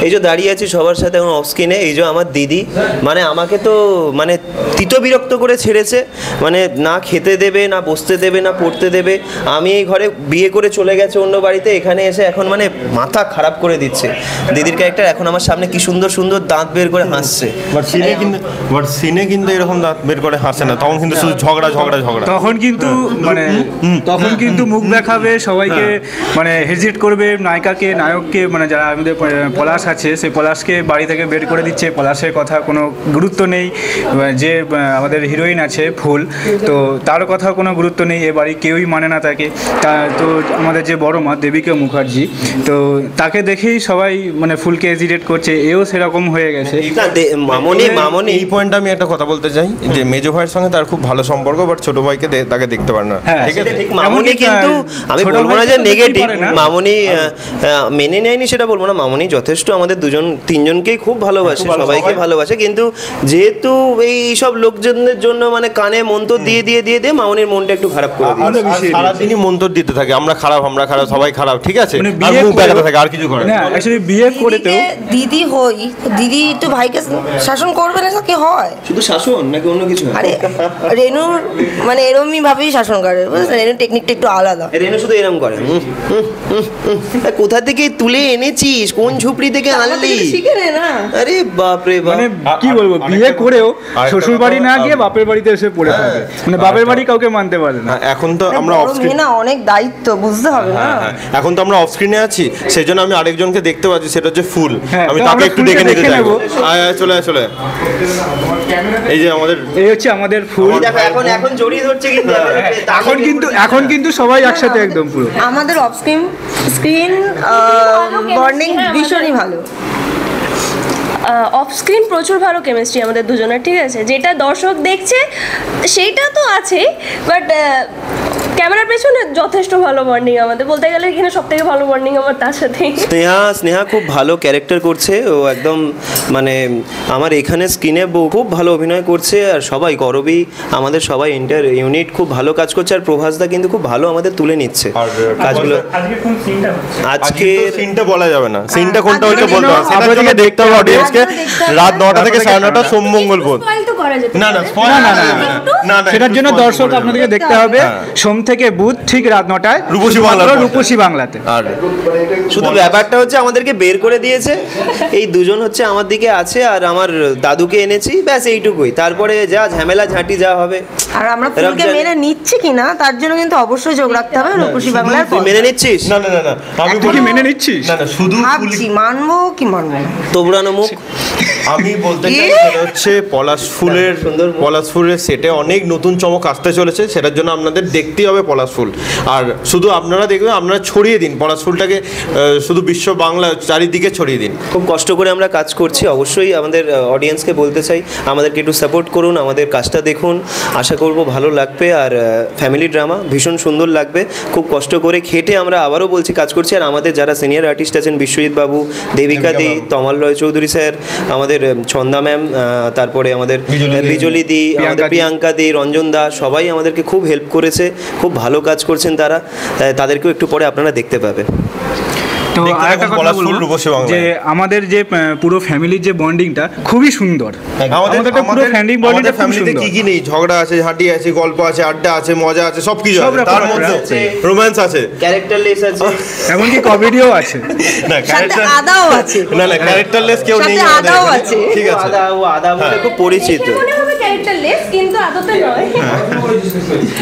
এই যে দাঁড়িয়ে আছি সবার সাথে এখন অফ স্ক্রিনে, এই যে আমার দিদি, মানে আমাকে তো মানে তিত বিরক্ত করে ছেড়েছে, মানে না খেতে দেবে, না বসতে দেবে, না পড়তে দেবে। আমি এই ঘরে বিয়ে করে চলে গেছে অন্য বাড়িতে, এখানে এসে এখন মানে মাথা খারাপ করে দিচ্ছে। দিদির ক্যারেক্টার এখন আমার সামনে কি সুন্দর সুন্দর দাঁত বের করে হাসছে, বাট সিনে কিন্তু এরকম দাঁত বের করে হাসে না, তখন কিন্তু শুধু ঝগড়া ঝগড়া ঝগড়া। তখন কিন্তু মানে তখন কিন্তু মুখ দেখাবে সবাইকে, মানে হেজিটেট করবে নায়িকাকে, নায়ককে, মানে যারা আমাদের পলাশ আছে সেই পলাশকে বাড়ি থেকে বের করে দিচ্ছে। পলাশের কথা কোনো গুরুত্ব নেই। যে আমাদের হিরোইন আছে ফুল, তো তার কথা কোনো গুরুত্ব নেই, এ বাড়ি কেউই মানে না তাকে। তো আমাদের যে বড় মা দেবিকা মুখার্জি, তো তাকে দেখেই সবাই মানে ফুলকে হেজিটেট করছে, এও সেরকম হয়ে গেছে। মামনি এই পয়েন্টে আমি একটা কথা বলতে চাই যে মেজো ভাইয়ের সঙ্গে তার খুব ভালো সম্পর্ক, বাট ছোট ভাইকে তাকে দেখতে পারে না। ঠিক আছে, মামনি কিন্তু আমি বলবো না যে নেগেটিভ, মামনি মেনে নেয়নি সেটা বলবো না। মামনি যথেষ্ট আমাদের তিনজনকেই খুব ভালোবাসে, সবাইকে ভালোবাসে, কিন্তু যেহেতু এই সব লোকজনদের জন্য মানে কানে মন্তর দিয়ে দিয়ে দিয়ে দিয়ে মামনির মনটা একটু খারাপ করে দিয়েছে। সারাদিনই মন্তর দিতে থাকে, আমরা খারাপ, আমরা খারাপ, সবাই খারাপ, ঠিক আছে, আর মুখ দেখাতে থাকে, আর কিছু করে না। অ্যাকচুয়ালি বিয়ে করেতেও দিদি হই, দিদি তো ভাইকে শাসন করবে না, কি হয় শুধু শাসন নাকি অন্য কিছু? আরে রেনুর মানে এরমই ভাবেই শাসন করে, বুঝলেন? রেনুর টেকনিকটা একটু আলাদা। রেনু শুধু এরকম করে, কোথা থেকে তুলে এনেছিস, কোন ঝুপড়ি থেকে আনলি, শিখে নে না। আরে বাপ রে বাপ, মানে কি বলবো, বিয়ে করেও শ্বশুর বাড়ি না গিয়ে বাপের বাড়িতে এসে পড়ে থাকে, মানে বাপের বাড়ি কাউকে মানতে পারে না। এখন তো আমরা অফ স্ক্রিন না, অনেক দায়িত্ব বুঝতে হবে না। এখন তো আমরা অফ স্ক্রিনে আছি, সেজন্য আমি আরেকজনকে দেখতে পাচ্ছি, সেটা হচ্ছে ফুল। আমি তাকে একটু ডেকে নিতে চাইবো। চলে চলে, এই যে আমাদের, এই হচ্ছে আমাদের ফুল। এখন জড়িয়ে ধরছে, কিন্তু এখন কিন্তু সবাই একসাথে একদম পুরো। আমাদের অফ স্ক্রিন বন্ডিং ভীষণই ভালো। অফ স্ক্রিন প্রচুর ভালো কেমিস্ট্রি আমাদের দুজনের, ঠিক আছে, যেটা দর্শক দেখছে সেইটা তো আছে, বাট ক্যামেরার পেছনে যথেষ্ট ভালো বন্ডিং আমাদের, বলতে গেলে এখানে সব থেকে ভালো বন্ডিং আমার তার সাথে। স্নেহা খুব ভালো ক্যারেক্টার করছে, ও একদম মানে আমার এখানে স্ক্রিনে খুব ভালো অভিনয় করছে, আর সবাই করবি আমাদের সবাই ইন্টার ইউনিট খুব ভালো কাজ করছে, আর প্রভাসদা কিন্তু খুব ভালো আমাদের তুলে নিচ্ছে কাজগুলো। আজকে সিনটা বলা যাবে না, সিনটা কোনটা হচ্ছে বলতে হবে, সেটা থেকে দেখতে হবে অডিয়েন্সকে। রাত 9টা থেকে 9:30 সোম মঙ্গল বোধ। না না না, সেটার জন্য দর্শক আপনাদেরকে দেখতে হবে সোম থেকে বুধ ঠিক রাত 9টায় রূপসী বাংলাতে। আর শুধু ব্যাপারটা হচ্ছে আমাদেরকে বের করে দিয়েছে, এই দুজন হচ্ছে আমার দিকে আছে, আর আমার দাদুকে এনেছি, ব্যাস এইটুকুই। তারপরে যা ঝামেলা ঝাঁটি যা হবে, আর আমরা ফুলকে মেনে নিচ্ছি কিনা তার জন্য কিন্তু অবশ্যই যোগ রাখতে হবে রূপসী বাংলার। তুই মেনে নিচ্ছিস? না না না, আমি কি মেনে নিচ্ছিস? না না, শুধু ভাবছি মানবো কি মানবো না। তোবড়ানো মুখ। আমি বলতে চাই সেটা হচ্ছে পলাশ ফুলের সেটে অনেক নতুন চমক আসতে চলেছে, সেটার জন্য আপনাদের দেখতেই হবে পলাশ ফুল। আর শুধু আপনারা দেখবেন, আপনারা ছড়িয়ে দিন পলাশ ফুলটাকে, শুধু বিশ্ব বাংলা চারিদিকে ছড়িয়ে দিন। খুব কষ্ট করে আমরা কাজ করছি, অবশ্যই আমাদের অডিয়েন্সকে বলতে চাই আমাদেরকে একটু সাপোর্ট করুন, আমাদের কাজটা দেখুন, আশা করব ভালো লাগবে। আর ফ্যামিলি ড্রামা ভীষণ সুন্দর লাগবে, খুব কষ্ট করে খেটে আমরা আবারও বলছি কাজ করছি। আর আমাদের যারা সিনিয়র আর্টিস্ট আছেন, বিশ্বজিৎ বাবু, দেবিকা দি, তমাল রয় চৌধুরী স্যার, আমাদের ছন্দা ম্যাম, তারপরে আমাদের বিজলি দি, আমাদের প্রিয়াঙ্কা দি, রঞ্জন দা, সবাই আমাদেরকে খুব হেল্প করেছে, খুব ভালো কাজ করছেন তারা, তাদেরকেও একটু পরে আপনারা দেখতে পাবেন। তো আরেকটা কথা বলবো যে আমাদের যে পুরো ফ্যামিলির যে বন্ডিংটা খুবই সুন্দর। আমাদের পুরো ফ্যামিলি বন্ডিংটা খুব সুন্দর। কি কি নেই, ঝগড়া আছে, হাঁটি আছে, গল্প আছে, আড্ডা আছে, মজা আছে, সবকিছু আছে, তার মধ্যে রোম্যান্স আছে, ক্যারেক্টারলেস আছে, এমনকি কমেডিও আছে। না ক্যারেক্টার আদাও আছে, না না ক্যারেক্টারলেস কেউ নেই, আদাও আছে, ঠিক আছে, আদা বলে খুব পরিচিত, ক্যারেক্টারলেস কিন্তু আদতে নয়।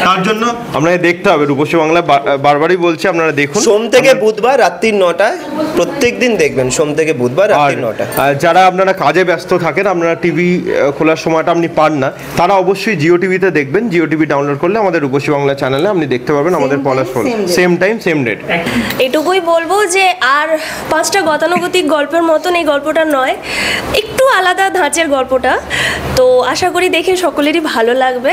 তার জন্য আপনাকে দেখতে হবে রূপসী বাংলা, বারবারই বলছি আপনারা দেখুন। সোম থেকে বুধবার রাত্রি 9টায় প্রত্যেক দিন দেখবেন, সোম থেকে বুধবার রাত্রি 9টায়। যারা আপনারা কাজে ব্যস্ত থাকেন, আপনারা টিভি খোলার সময়টা আপনি পান না, তারা অবশ্যই জিও টিভিতে দেখবেন। জিও টিভি ডাউনলোড করলে আমাদের রূপসী বাংলা চ্যানেলে আপনি দেখতে পাবেন আমাদের পলাশ ফুল, সেম টাইম সেম ডেট। এটুকুই বলবো যে আর 5টা গতানুগতিক গল্পের মতন এই গল্পটা নয়, একটু আলাদা ধাঁচের গল্পটা, তো আশা করি দেখে সকলেরই ভালো লাগবে।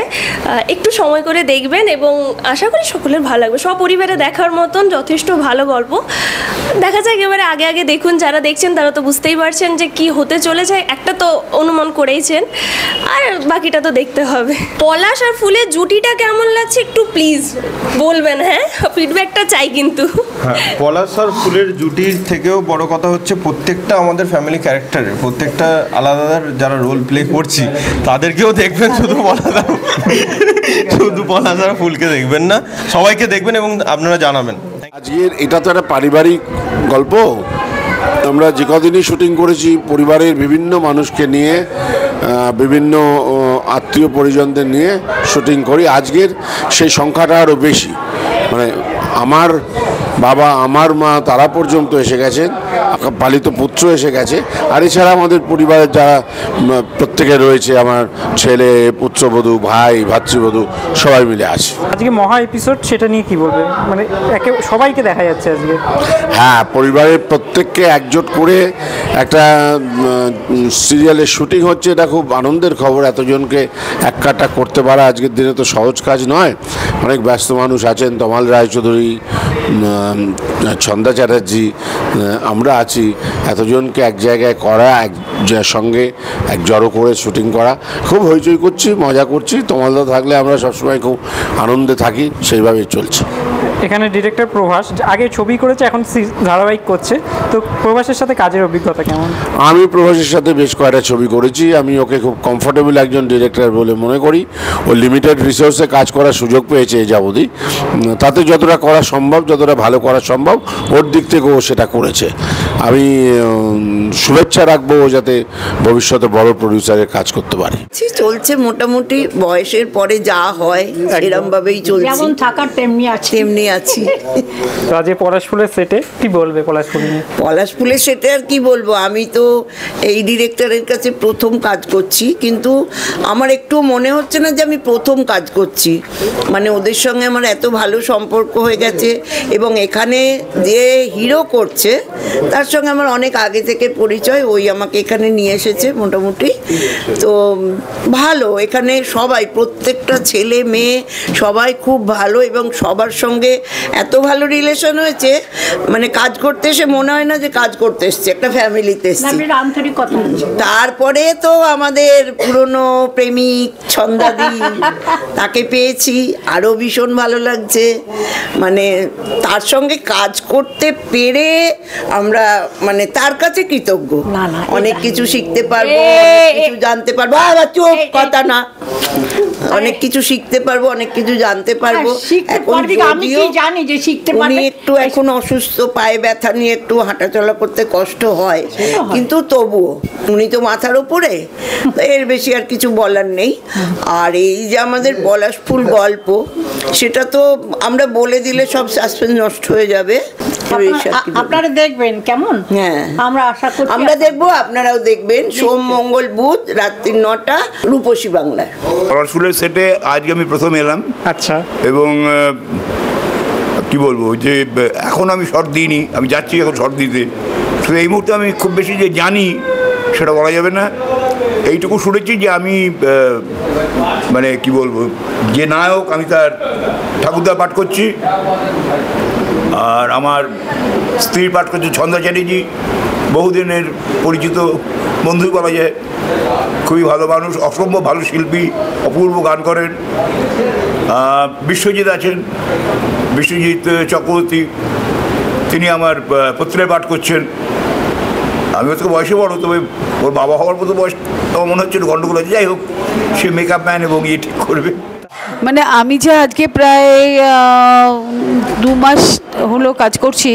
একটু সময় করে দেখবেন এবং আশা করি সকলের ভালো লাগবে। সপরিবারে দেখার মতন যথেষ্ট ভালো গল্প। দেখা যায় একেবারে আগে আগে দেখুন, যারা দেখছেন তারা তো বুঝতেই পারছেন যে কি হতে চলেছে, একটা তো অনুমান করেইছেন, আর বাকিটা তো দেখতে হবে। পলাশ আর ফুলের জুটিটা কেমন লাগছে একটু প্লিজ বলবেন, হ্যাঁ ফিডব্যাকটা চাই কিন্তু। হ্যাঁ, পলাশ আর ফুলের জুটির থেকেও বড় কথা হচ্ছে প্রত্যেকটা আমাদের ফ্যামিলি ক্যারেক্টারের প্রত্যেকটা আলাদা যারা রোল প্লে করছি তাদেরকেও দেখবেন, শুধু পলাশ আর ফুলকে দেখবেন না, সবাইকে দেখবেন এবং আপনারা জানাবেন। আজকের এটা তো একটা পারিবারিক গল্প। আমরা যে কদিনই শুটিং করেছি পরিবারের বিভিন্ন মানুষকে নিয়ে, বিভিন্ন আত্মীয় পরিজনদের নিয়ে শুটিং করি। আজকের সেই সংখ্যাটা আরও বেশি, মানে আমার বাবা আমার মা তারা পর্যন্ত এসে গেছেন, পালিত পুত্র এসে গেছে, আর এছাড়া আমাদের পরিবারের যারা প্রত্যেকে রয়েছে, আমার ছেলে, পুত্রবধূ, ভাই, ভাতৃবধূ সবাই মিলে আছে। আজকে মহা এপিসোড, সেটা নিয়ে কি বলবে? মানে সবাইকে দেখা যাচ্ছে আজকে। হ্যাঁ, পরিবারের প্রত্যেককে একজোট করে একটা সিরিয়ালের শুটিং হচ্ছে, এটা খুব আনন্দের খবর। এতজনকে এক কাটা করতে পারা আজকের দিনে তো সহজ কাজ নয়। অনেক ব্যস্ত মানুষ আছেন, তমাল রায়চৌধুরী, ছন্দা চ্যাটার্জি, আমরা আছি। এতজনকে এক জায়গায় করা, সঙ্গে এক জড়ো করে শুটিং করা, খুব হইচই করছি, মজা করছি। তমালদা থাকলে আমরা সবসময় খুব আনন্দে থাকি, সেইভাবেই চলছে। এখানে ডিরেক্টর প্রভাস আগে ছবি করেছে, এখন ধারাবাহিক করছে, তো প্রভাসের সাথে কাজের অভিজ্ঞতা কেমন? আমি প্রভাসের সাথে বেশ কয়েকটা ছবি করেছি। আমি ওকে খুব কমফোর্টেবল একজন ডিরেক্টর বলে মনে করি। ও লিমিটেড রিসোর্সে কাজ করার সুযোগ পেয়েছে এই যাবতই, তাতে যতটা করা সম্ভব, যতটা ভালো করা সম্ভব ওর দিক থেকে ও সেটা করেছে। আমি শুভেচ্ছা রাখবো ও যাতে ভবিষ্যতে বড় প্রডিউসারের কাজ করতে পারে। চলছে মোটামুটি, বয়সের পরে যা হয় সেরকমভাবেই চলছে, যেমন থাকার তেমনি আছি। তো আজ পলাশ ফুলের সেটে কি বলবে? পলাশ ফুলের সেটে আর কি বলবো, আমি তো এই ডিরেক্টরের কাছে প্রথম কাজ করছি, কিন্তু আমার একটু মনে হচ্ছে না যে আমি প্রথম কাজ করছি। মানে ওদের সঙ্গে আমার এত ভালো সম্পর্ক হয়ে গেছে, এবং এখানে যে হিরো করছে তার সঙ্গে আমার অনেক আগে থেকে পরিচয়। ওই আমাকে এখানে নিয়ে এসেছে মোটামুটি। তো ভালো, এখানে সবাই, প্রত্যেকটা ছেলে মেয়ে সবাই খুব ভালো, এবং সবার সঙ্গে এত ভালো রিলেশন হয়েছে, মানে কাজ করতে এসে মনে হয় না যে কাজ করতে এসছে, একটা ফ্যামিলিতে এসছি। তারপরে তো আমাদের পুরনো প্রেমিক ছন্দাদি, তাকে পেয়েছি, আরও ভীষণ ভালো লাগছে। মানে তার সঙ্গে কাজ করতে পেরে আমরা মানে তার কাছে কৃতজ্ঞ। অনেক কিছু শিখতে পারবো, অনেক কিছু জানতে পারবো। আবার চুপ, কথা না, অনেক কিছু শিখতে পারবো, অনেক কিছু জানতে পারবো। এখন উনি একটু এখন অসুস্থ, পায়ে ব্যথা নিয়ে একটু হাঁটাচলা করতে কষ্ট হয়, কিন্তু তবুও উনি তো মাথার উপরে, এর বেশি আর কিছু বলার নেই। আর এই যে আমাদের পলাশ ফুল গল্প, সেটা তো আমরা বলে দিলে সব সাসপেন্স নষ্ট হয়ে যাবে। আপনারা দেখবেন কেমন? হ্যাঁ, আমরা আশা করি আমরা দেখবো, আপনারাও দেখবেন। সোম, মঙ্গল, বুধ রাত্রি 9টা, রূপসী বাংলায়। পলাশ ফুলের সেটে আজকে আমি প্রথম এলাম। আচ্ছা। এবং কি বলবো, যে এখন আমি শর্ট দিইনি, আমি যাচ্ছি এখন শর্ট দিতে। তো এই মুহূর্তে আমি খুব বেশি যে জানি সেটা বলা যাবে না। এইটুকু শুনেছি যে আমি মানে কি বলবো, যে নায়ক আমি তার ঠাকুরদা পাঠ করছি, আর আমার স্ত্রী পাঠ করছে ছন্দা চ্যাটার্জি, বহুদিনের পরিচিত বন্ধুই বলা যায়। খুবই ভালো মানুষ, অসম্ভব ভালো শিল্পী, অপূর্ব গান করেন। বিশ্বজিৎ আছেন, বিশ্বজিৎ চক্রবর্তী, তিনি আমার পত্রিকায় পাঠ করছেন। আমি ওর থেকে বয়সে বড়, তবে ওর বাবা হওয়ার মতো বয়স আমার মনে হচ্ছে গন্ডগোল আছে। যাই হোক, সে মেকআপ ম্যান এবং ইয়ে ঠিক করবে। মানে আমি যে আজকে প্রায় 2 মাস হলো কাজ করছি,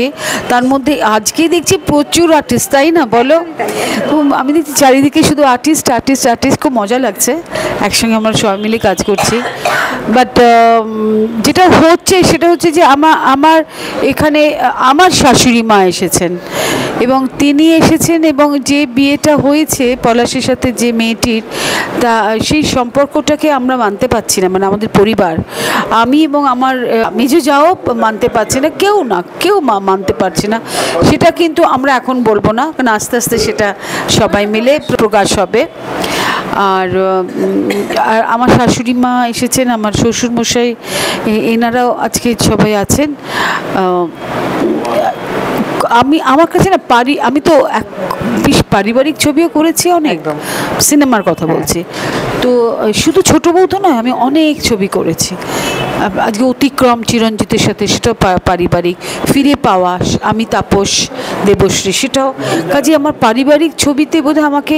তার মধ্যে আজকে দেখছি প্রচুর আর্টিস্ট, তাই না বলো? আমি দেখছি চারিদিকে শুধু আর্টিস্ট, খুব মজা লাগছে। একসঙ্গে আমরা সবাই মিলে কাজ করছি। বাট যেটা হচ্ছে সেটা হচ্ছে যে আমার এখানে আমার শাশুড়ি মা এসেছেন এবং তিনি এসেছেন এবং যে বিয়েটা হয়েছে পলাশের সাথে যে মেয়েটির, তা সেই সম্পর্কটাকে আমরা মানতে পারছি না, মানে আমাদের পরিবার, আমি এবং আমার মেজো যাও মানতে পারছে না, কেউ মানতে পারছে না। সেটা কিন্তু আমরা এখন বলবো না, কারণ আস্তে আস্তে সেটা সবাই মিলে প্রকাশ হবে। আর আমার শাশুড়ি মা এসেছেন, আমার শ্বশুরমশাই, এনারাও আজকে সবাই আছেন। আমার কাছে না আমি তো পারিবারিক ছবিও করেছি, অনেক সিনেমার কথা বলছি, তো শুধু ছোট বউ তো নয়, আমি অনেক ছবি করেছি। আজকে অতিক্রম চিরঞ্জিতের সাথে, সেটাও পারিবারিক। ফিরে পাওয়া, আমি তাপস দেবশ্রী, সেটাও। কাজে আমার পারিবারিক ছবিতে বোধহয় আমাকে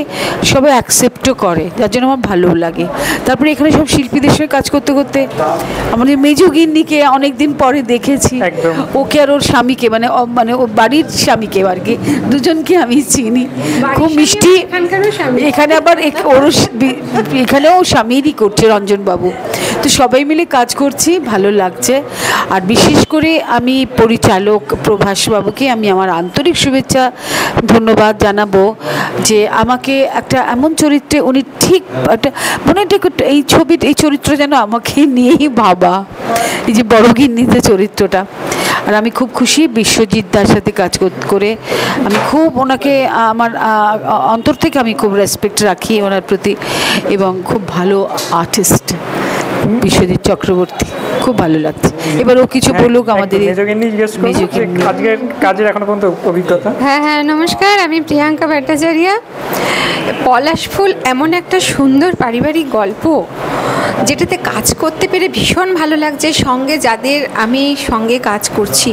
সবাই অ্যাকসেপ্টও করে, যার জন্য আমার ভালো লাগে। তারপরে এখানে সব শিল্পীদের সঙ্গে কাজ করতে করতে আমাদের মেজো গিন্নিকে অনেক দিন পরে দেখেছি, ওকে আর ওর স্বামীকে, মানে ও বাড়ির স্বামীকে আর কি, দুজনকে আমি চিনি, খুব মিষ্টি। এখানে আবার এখানেও স্বামীরই করছে রঞ্জনবাবু, তো সবাই মিলে কাজ করছি, ভালো লাগছে। আর বিশেষ করে আমি পরিচালক প্রভাসবাবুকে আমি আমার আন্তরিক শুভেচ্ছা ধন্যবাদ জানাবো, যে আমাকে একটা এমন চরিত্রে উনি ঠিক একটা মনে এই চরিত্র যেন আমাকে নিয়েই ভাবা, এই যে বড় গিন্নিতে চরিত্রটা। আর আমি খুব খুশি বিশ্বজিৎ দার সাথে কাজ করে, আমি খুব ওনাকে আমার অন্তর থেকে আমি খুব রেসপেক্ট রাখি ওনার প্রতি, এবং খুব ভালো আর্টিস্ট বিশ্বজিৎ চক্রবর্তী, খুব ভালো লাগছে। এবার ও কিছু বলুক আমাদের আজকের কাজের এখনো পর্যন্ত অভিজ্ঞতা। হ্যাঁ, নমস্কার, আমি প্রিয়াঙ্কা ভট্টাচার্য। পলাশ ফুল এমন একটা সুন্দর পারিবারিক গল্প, যেটাতে কাজ করতে পেরে ভীষণ ভালো লাগছে। সঙ্গে যাদের আমি সঙ্গে কাজ করছি,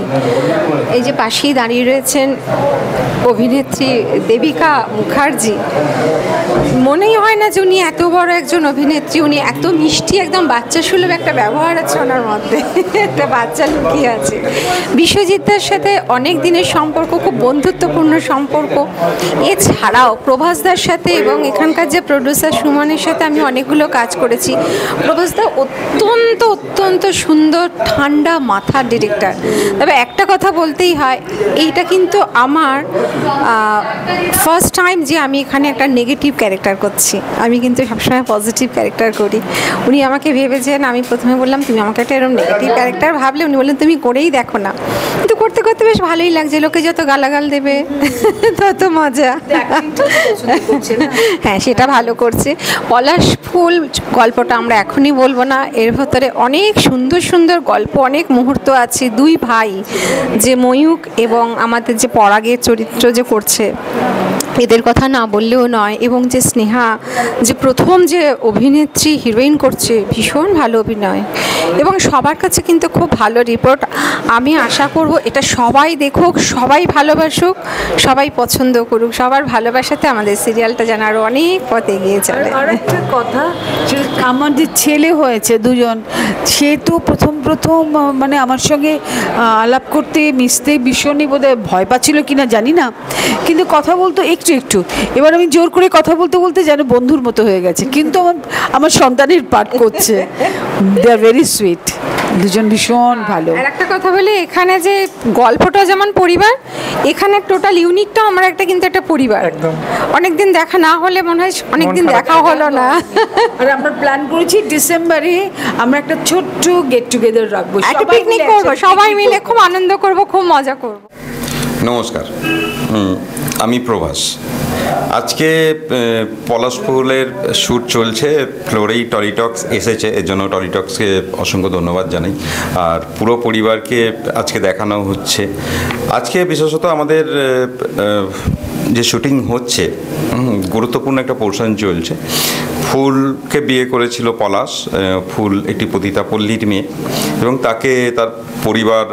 এই যে পাশেই দাঁড়িয়ে রয়েছেন অভিনেত্রী দেবিকা মুখার্জি, মনেই হয় না যে উনি এত বড় একজন অভিনেত্রী, উনি এত মিষ্টি, একদম বাচ্চা সুলভ একটা ব্যবহার আছে ওনার মধ্যে, একটা বাচ্চা লুকিয়ে আছে। বিশ্বজিৎদার সাথে অনেক দিনের সম্পর্ক, খুব বন্ধুত্বপূর্ণ সম্পর্ক। এছাড়াও প্রভাসদার সাথে এবং এখানকার যে প্রডিউসার সুমনের সাথে আমি অনেকগুলো কাজ করেছি। প্রভাসদা অত্যন্ত সুন্দর ঠান্ডা মাথার ডিরেক্টর। তবে একটা কথা বলতেই হয়, এইটা কিন্তু আমার ফার্স্ট টাইম যে আমি এখানে একটা নেগেটিভ ক্যারেক্টার করছি, আমি কিন্তু সবসময় পজিটিভ ক্যারেক্টার করি। উনি আমাকে ভেবেছেন, আমি প্রথমে বললাম তুমি আমাকে একটা এরকম নেগেটিভ ক্যারেক্টার ভাবলে, উনি বললেন তুমি করেই দেখো না। কিন্তু করতে করতে বেশ ভালোই লাগছে, লোকে যত গালাগাল দেবে তত মজা। হ্যাঁ, সেটা ভালো করছে। পলাশ ফুল গল্পটা আমরা এখনই বলবো না, এর ভেতরে অনেক সুন্দর সুন্দর গল্প, অনেক মুহূর্ত আছে। দুই ভাই, যে ময়ূক এবং আমাদের যে পরাগের চরিত্র যে করছে, এদের কথা না বললেও নয়। এবং যে স্নেহা, যে প্রথম যে অভিনেত্রী হিরোইন করছে, ভীষণ ভালো অভিনয় এবং সবার কাছে কিন্তু খুব ভালো রিপোর্ট। আমি আশা করব এটা সবাই দেখুক, সবাই ভালোবাসুক, সবাই পছন্দ করুক। সবার ভালোবাসাতে আমাদের সিরিয়ালটা যেন আরও অনেক পথ এগিয়ে চলে। আর একটা কথা, আমার যে ছেলে হয়েছে দুজন, সে তো প্রথম মানে আমার সঙ্গে আলাপ করতে মিশতে ভীষণই বোধহয় ভয় পাচ্ছিল কিনা জানি না, কিন্তু কথা বলতো একটু। এবার আমি জোর করে কথা বলতে যেন বন্ধুর মতো হয়ে গেছে, কিন্তু আমার সন্তানের পাঠ করছে। দে আর ভেরি সুইট, দুজন ভীষণ ভালো। আর একটা কথা বলি, এখানে যে গল্পটা যেমন পরিবার, এখানে টোটাল ইউনিটটা আমার কিন্তু একটা পরিবার। একদম, অনেকদিন দেখা না হলে মনে হয় অনেকদিন দেখা হলো না। আর আমরা প্ল্যান করেছি ডিসেম্বরে আমরা একটা ছোট্ট গেট টুগেদার রাখবো, একটা পিকনিক করবো, সবাই মিলে খুব আনন্দ করব, খুব মজা করব। নমস্কার, আমি প্রভাস। আজকে পলাশ ফুলের শ্যুট চলছে, ফ্লোরেই টলিটক্স এসেছে, এর জন্য টলিটক্সকে অসংখ্য ধন্যবাদ জানাই। আর পুরো পরিবারকে আজকে দেখানো হচ্ছে। আজকে বিশেষত আমাদের যে শুটিং হচ্ছে, গুরুত্বপূর্ণ একটা পোর্শন চলছে। ফুলকে বিয়ে করেছিল পলাশ। ফুল একটি পতিতাপল্লীর মেয়ে এবং তাকে তার পরিবার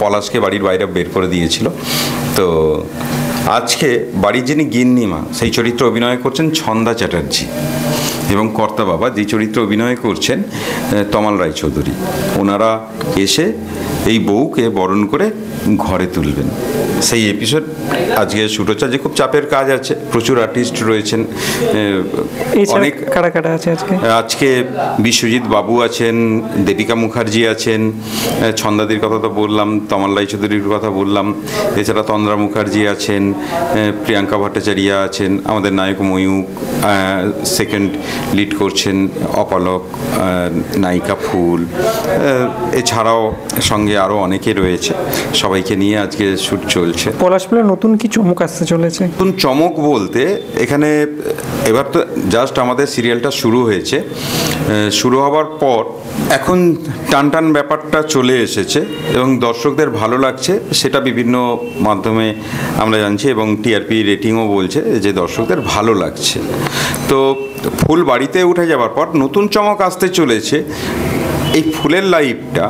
পলাশকে বাড়ির বাইরে বের করে দিয়েছিল। তো আজকে বাড়ির যিনি গিন্নিমা, সেই চরিত্রে অভিনয় করছেন ছন্দা চ্যাটার্জি, এবং কর্তা বাবা যে চরিত্রে অভিনয় করছেন তমাল রায়চৌধুরী। ওনারা এসে এই বউকে বরণ করে ঘরে তুলবেন। সেই এপিসোড আজকে শ্যুট হচ্ছে। আজকে খুব চাপের কাজ আছে, প্রচুর আর্টিস্ট রয়েছেন, অনেক কারা কারা আছে আজকে? আজকে বিশ্বজিৎ বাবু আছেন, দেবিকা মুখার্জি আছেন, ছন্দাদির কথা তো বললাম, তমাল রায়চৌধুরীর কথা বললাম, এছাড়া তন্দ্রা মুখার্জি আছেন, প্রিয়াঙ্কা ভট্টাচার্য আছেন, আমাদের নায়ক ময়ূক সেকেন্ড লিড করছেন, অপলক, নায়িকা ফুল, এছাড়াও সঙ্গে আরও অনেকে রয়েছে। সবাইকে নিয়ে আজকে শ্যুট চলছে। পলাশপুরে নতুন কি চমক আসতে চলেছে? নতুন চমক বলতে এখানে এবার তো জাস্ট আমাদের সিরিয়ালটা শুরু হয়েছে, শুরু হওয়ার পর এখন টান টান ব্যাপারটা চলে এসেছে এবং দর্শকদের ভালো লাগছে, সেটা বিভিন্ন মাধ্যমে আমরা জানছি এবং টিআরপি রেটিংও বলছে যে দর্শকদের ভালো লাগছে। তো ফুল বাড়িতে উঠে যাওয়ার পর নতুন চমক আসতে চলেছে। এই ফুলের লাইফটা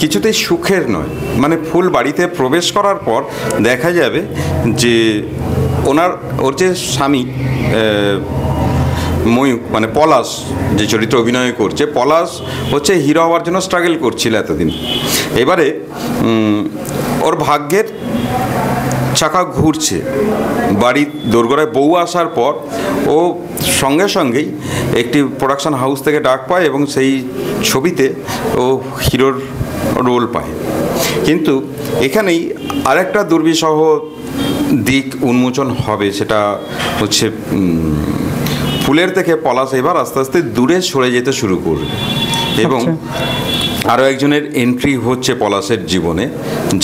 কিছুতেই সুখের নয়, মানে ফুল বাড়িতে প্রবেশ করার পর দেখা যাবে যে ওর যে স্বামী ময়ূক, মানে পলাশ যে চরিত্র অভিনয় করছে, পলাশ হচ্ছে হিরো হওয়ার জন্য স্ট্রাগল করছিল এতদিন। এবারে ওর ভাগ্যের চাকা ঘুরছে, বাড়ির দোরগোড়ায় বউ আসার পর ও সঙ্গে সঙ্গেই একটি প্রোডাকশন হাউস থেকে ডাক পায় এবং সেই ছবিতে ও হিরোর রোল পায়। কিন্তু এখানেই আরেকটা দুর্বিষহ দিক উন্মোচন হবে, সেটা হচ্ছে ফুলের থেকে পলাশ এবার আস্তে আস্তে দূরে সরে যেতে শুরু করবে এবং আরও একজনের এন্ট্রি হচ্ছে পলাশের জীবনে,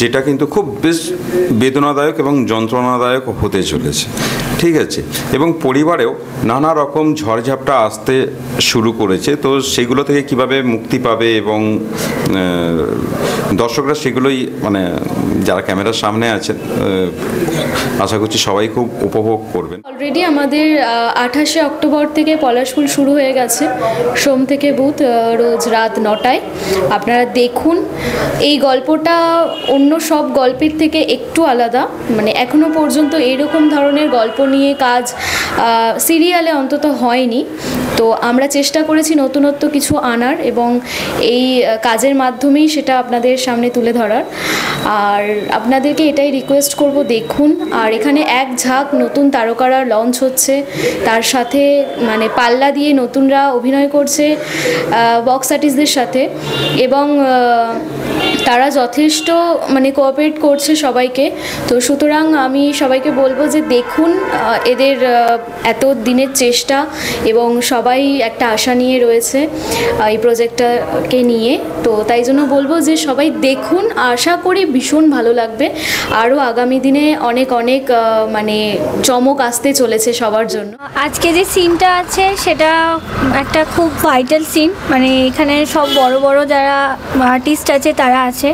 যেটা কিন্তু খুব বেশ বেদনাদায়ক এবং যন্ত্রণাদায়ক হতে চলেছে। ঠিক আছে, এবং পরিবারেও নানা রকম ঝড়ঝাপটা আসতে শুরু করেছে। তো সেগুলো থেকে কিভাবে মুক্তি পাবে এবং দর্শকরা সেগুলোই, মানে যারা ক্যামেরার সামনে আছেন, আশা করছি সবাই খুব উপভোগ করবেন। অলরেডি আমাদের 28শে অক্টোবর থেকে পলাশফুল শুরু হয়ে গেছে, সোম থেকে বুধ রোজ রাত 9টায়। আপনারা দেখুন, এই গল্পটা অন্য সব গল্পের থেকে একটু আলাদা, মানে এখনো পর্যন্ত এইরকম ধরনের গল্প নিয়ে কাজ সিরিয়ালে অন্তত হয়নি। তো আমরা চেষ্টা করেছি নতুনত্ব কিছু আনার এবং এই কাজের মাধ্যমেই সেটা আপনাদের সামনে তুলে ধরার। আর আপনাদেরকে এটাই রিকোয়েস্ট করব, দেখুন। আর এখানে এক ঝাঁক নতুন তারকারা লঞ্চ হচ্ছে, তার সাথে মানে পাল্লা দিয়ে নতুনরা অভিনয় করছে বক্স আর্টিস্টদের সাথে, এবং তারা যথেষ্ট মানে কোঅপারেট করছে সবাইকে। তো সুতরাং আমি সবাইকে বলবো যে দেখুন এদের এত দিনের চেষ্টা, এবং সবাই একটা আশা নিয়ে রয়েছে এই প্রজেক্টটাকে নিয়ে। তো তাই জন্য বলবো যে সবাই দেখুন, আশা করি ভীষণ ভালো লাগবে। আরও আগামী দিনে অনেক অনেক মানে চমক আসতে চলেছে সবার জন্য। আজকে যে সিনটা আছে সেটা একটা খুব ভাইটাল সিন, মানে এখানে সব বড় বড় যারা আর্টিস্ট আছে তারা আছে।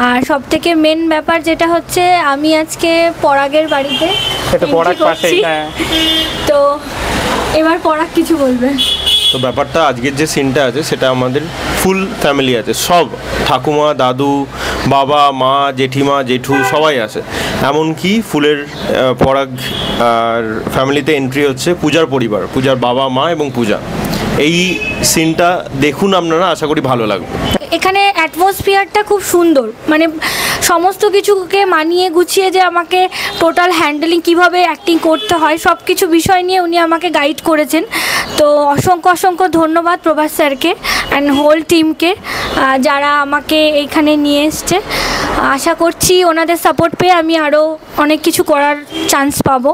আর সব থেকে মেন ব্যাপার যেটা হচ্ছে, আমি আজকে পরাগের বাড়িতে করছি। তো এবার পরাগ কিছু বলবে। তো ব্যাপারটা আজকের যে সিনটা আছে সেটা আমাদের ফুল ফ্যামিলি আছে, সব ঠাকুমা, দাদু, বাবা, মা, জেঠিমা, জেঠু সবাই আছে। এমনকি ফুলের পরাগ আর ফ্যামিলিতে এন্ট্রি হচ্ছে পূজার পরিবার, পূজার বাবা, মা এবং পূজা। এই সিনটা দেখুন আপনারা, আশা করি ভালো লাগবে। এখানে অ্যাটমসফিয়ারটা খুব সুন্দর, মানে সমস্ত কিছুকে মানিয়ে গুছিয়ে যে আমাকে টোটাল হ্যান্ডেলিং কীভাবে অ্যাক্টিং করতে হয় সব কিছু বিষয় নিয়ে উনি আমাকে গাইড করেছেন। তো অসংখ্য অসংখ্য ধন্যবাদ প্রভাস স্যারকে অ্যান্ড হোল টিমকে যারা আমাকে এইখানে নিয়ে এসছে। আশা করছি ওনাদের সাপোর্ট পেয়ে আমি আরও অনেক কিছু করার চান্স পাবো।